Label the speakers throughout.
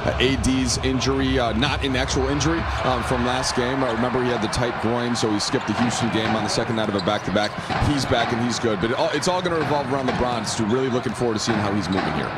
Speaker 1: AD's injury, not an actual injury from last game. I remember he had the tight groin, so he skipped the Houston game on the second night of a back-to-back. He's back and he's good, but it's all going to revolve around LeBron. So really looking forward to seeing how he's moving here.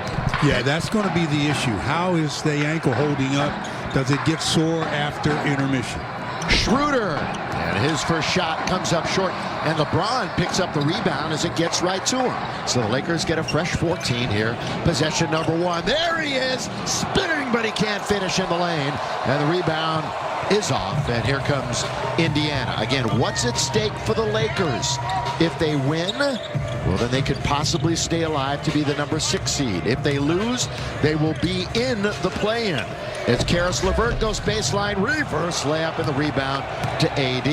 Speaker 2: Yeah, that's going to be the issue. How is the ankle holding up? Does it get sore after intermission?
Speaker 3: Schroeder, and his first shot comes up short, and LeBron picks up the rebound as it gets right to him. So the Lakers get a fresh 14 here. Possession number 1. There he is, spinning, but he can't finish in the lane, and the rebound is off, and here comes Indiana. Again, what's at stake for the Lakers? If they win, well, then they could possibly stay alive to be the number 6 seed. If they lose, they will be in the play-in. It's Caris LeVert goes baseline, reverse layup, and the rebound to AD.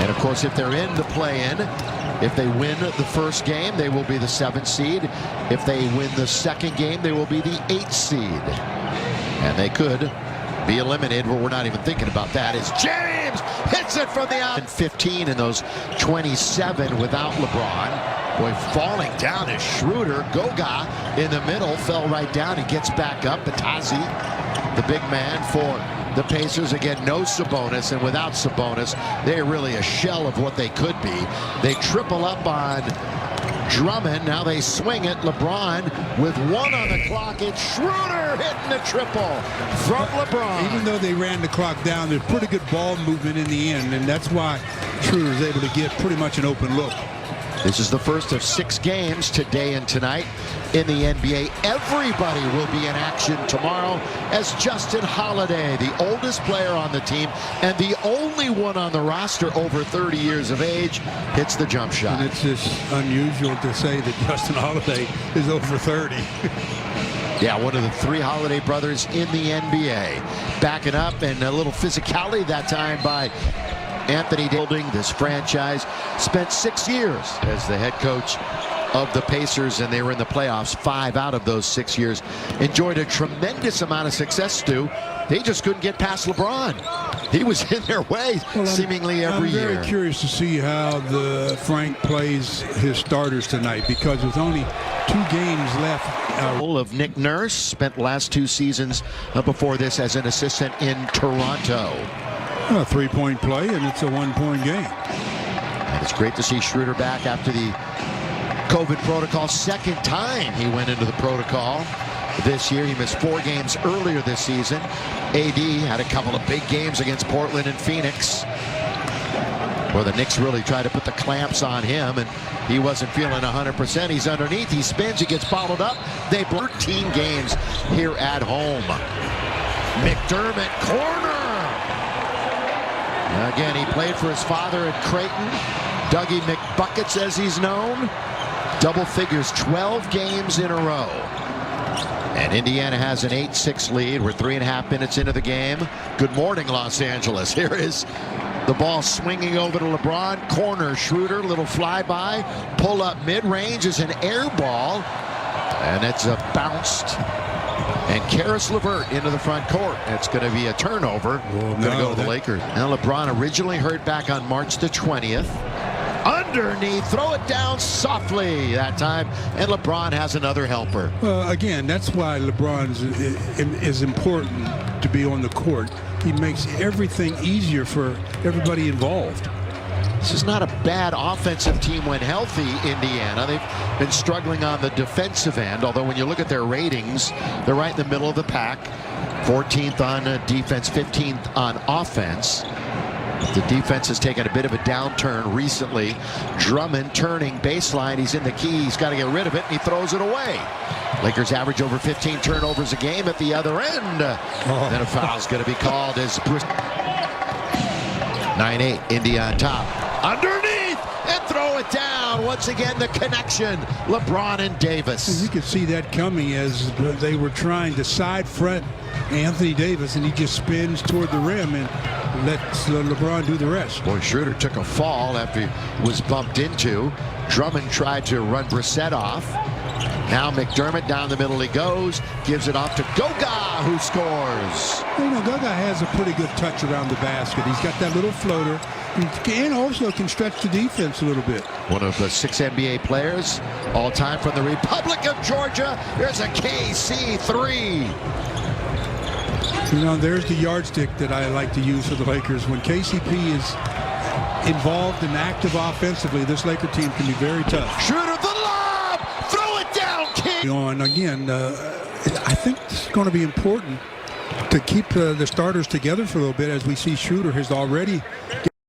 Speaker 3: And of course, if they're in the play-in, if they win the first game, they will be the 7th seed. If they win the second game, they will be the 8th seed. And they could be eliminated, but we're not even thinking about that. As James hits it from the out. 15 in those 27 without LeBron. Boy, falling down is Schroeder. Goga in the middle, fell right down. He gets back up. Batazi, the big man for the Pacers. Again, no Sabonis, and without Sabonis, they're really a shell of what they could be. They triple up on Drummond. Now they swing it. LeBron with 1 on the clock. It's Schroeder hitting the triple from LeBron.
Speaker 2: Even though they ran the clock down, there's pretty good ball movement in the end, and that's why Schroeder is able to get pretty much an open look.
Speaker 3: This is the first of 6 games today and tonight in the NBA. Everybody will be in action tomorrow as Justin Holiday, the oldest player on the team and the only one on the roster over 30 years of age, hits the jump shot.
Speaker 2: And it's just unusual to say that Justin Holiday is over 30.
Speaker 3: Yeah, one of the 3 Holiday brothers in the NBA. Backing up, and a little physicality that time by Anthony Building. This franchise spent 6 years as the head coach of the Pacers, and they were in the playoffs 5 out of those 6 years. Enjoyed a tremendous amount of success, Stu. They just couldn't get past LeBron. He was in their way seemingly every year.
Speaker 2: I'm very curious to see how the Frank plays his starters tonight, because with only 2 games left.
Speaker 3: Of Nick Nurse, spent the last 2 seasons before this as an assistant in Toronto.
Speaker 2: A 3-point play, and it's a 1-point game.
Speaker 3: And it's great to see Schroeder back after the COVID protocol. 2nd time he went into the protocol this year. He missed 4 games earlier this season. AD had a couple of big games against Portland and Phoenix, where the Knicks really tried to put the clamps on him, and he wasn't feeling 100%. He's underneath, he spins, he gets bottled up. They 13 games here at home. McDermott, corner. Again, he played for his father at Creighton. Dougie McBuckets, as he's known. Double figures, 12 games in a row. And Indiana has an 8-6 lead. We're 3.5 minutes into the game. Good morning, Los Angeles. Here is the ball swinging over to LeBron. Corner, Schroeder, little flyby. Pull up mid-range is an air ball. And it's a bounced. And Caris LeVert into the front court. It's going to be a turnover. Going to go to the Lakers. Now LeBron originally hurt back on March the 20th. Underneath, throw it down softly that time, and LeBron has another helper.
Speaker 2: Well, again, that's why LeBron is important to be on the court. He makes everything easier for everybody involved.
Speaker 3: This is not a bad offensive team when healthy, Indiana. They've been struggling on the defensive end, although when you look at their ratings, they're right in the middle of the pack. 14th on defense, 15th on offense. The defense has taken a bit of a downturn recently. Drummond turning baseline. He's in the key. He's got to get rid of it, and he throws it away. Lakers average over 15 turnovers a game at the other end. Then a foul's going to be called as 9-8, Indy on top. Underneath, and throw it down. Once again, the connection. LeBron and Davis.
Speaker 2: You could see that coming as they were trying to side front Anthony Davis, and he just spins toward the rim and lets LeBron do the rest.
Speaker 3: Boy, Schroeder took a fall after he was bumped into. Drummond tried to run Brissett off. Now McDermott down the middle he goes, gives it off to Goga, who scores.
Speaker 2: You know, Goga has a pretty good touch around the basket. He's got that little floater, and also can stretch the defense a little bit.
Speaker 3: One of the 6 NBA players all time from the Republic of Georgia. Here's a KC 3.
Speaker 2: You know, there's the yardstick that I like to use for the Lakers. When KCP is involved and active offensively, this Laker team can be very tough.
Speaker 3: Schroeder, the lob! Throw it down, King!
Speaker 2: And again, I think it's going to be important to keep the starters together for a little bit, as we see Schroeder has already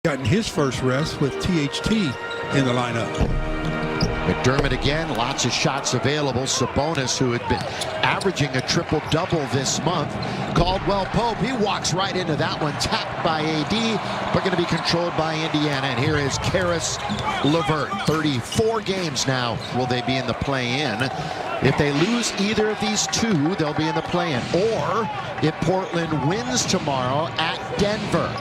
Speaker 2: gotten his first rest with THT in the lineup.
Speaker 3: McDermott again, lots of shots available. Sabonis, who had been averaging a triple-double this month. Caldwell Pope, he walks right into that one, tapped by AD, but going to be controlled by Indiana. And here is Karis LeVert. 34 games now will they be in the play-in. If they lose either of these two, they'll be in the play-in. Or if Portland wins tomorrow at Denver.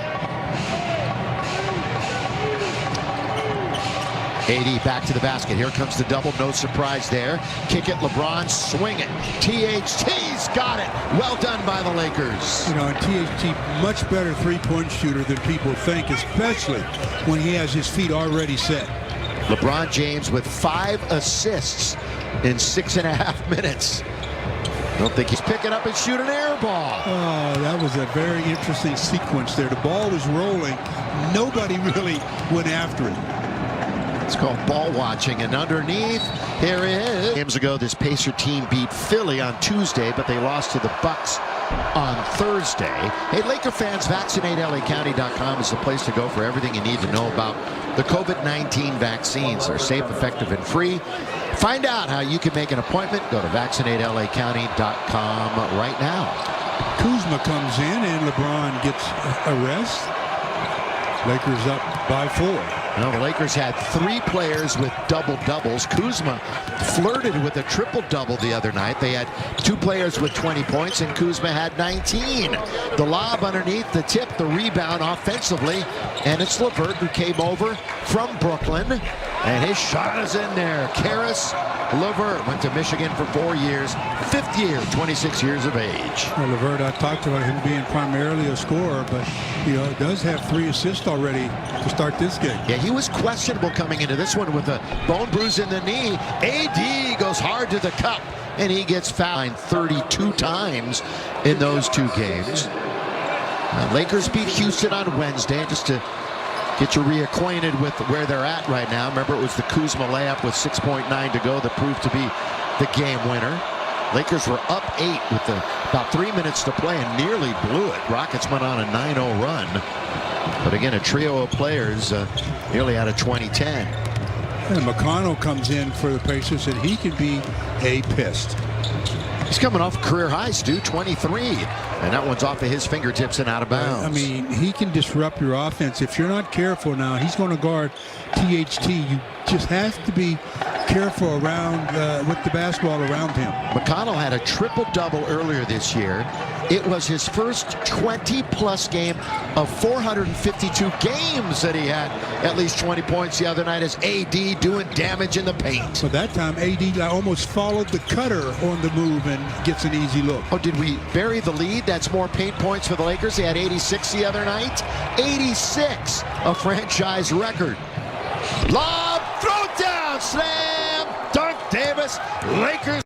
Speaker 3: AD back to the basket. Here comes the double. No surprise there. Kick it, LeBron. Swing it. THT's got it. Well done by the Lakers.
Speaker 2: You know, and THT, much better three-point shooter than people think, especially when he has his feet already set.
Speaker 3: LeBron James with 5 assists in 6.5 minutes. Don't think he's picking up and shoot an air ball.
Speaker 2: Oh, that was a very interesting sequence there. The ball was rolling. Nobody really went after it.
Speaker 3: It's called ball watching, and underneath, here it is. Games ago, this Pacer team beat Philly on Tuesday, but they lost to the Bucks on Thursday. Hey, Laker fans, vaccinatelacounty.com is the place to go for everything you need to know about the COVID-19 vaccines. They're safe, effective, and free. Find out how you can make an appointment. Go to vaccinatelacounty.com right now.
Speaker 2: Kuzma comes in, and LeBron gets a rest. Lakers up by 4.
Speaker 3: Now, the Lakers had 3 players with double-doubles. Kuzma flirted with a triple-double the other night. They had 2 players with 20 points, and Kuzma had 19. The lob underneath, the tip, the rebound offensively, and it's LeVert who came over from Brooklyn, and his shot is in there. Karis LeVert went to Michigan for 4 years, 5th year, 26 years of age.
Speaker 2: Well, LeVert, I talked about him being primarily a scorer, but, you know, does have 3 assists already to start this game.
Speaker 3: Yeah, he was questionable coming into this one with a bone bruise in the knee. AD goes hard to the cup, and he gets fouled 32 times in those 2 games. Lakers beat Houston on Wednesday, just to get you reacquainted with where they're at right now. Remember, it was the Kuzma layup with 6.9 to go that proved to be the game winner. Lakers were up 8 with about 3 minutes to play and nearly blew it. Rockets went on a 9-0 run. But again, a trio of players nearly out of 2010.
Speaker 2: And McConnell comes in for the Pacers, and he can be a pest.
Speaker 3: He's coming off career high, Stu, 23. And that one's off of his fingertips and out of bounds.
Speaker 2: I mean, he can disrupt your offense. If you're not careful now, he's going to guard THT. You just have to be careful around with the basketball around him.
Speaker 3: McConnell had a triple-double earlier this year. It was his first 20-plus game of 452 games that he had at least 20 points the other night as AD doing damage in the paint.
Speaker 2: So that time, AD almost followed the cutter on the move and gets an easy look.
Speaker 3: Oh, did we bury the lead? That's more paint points for the Lakers. They had 86 the other night. 86, a franchise record. Lob, throw it down, slam, dunk, Davis, Lakers.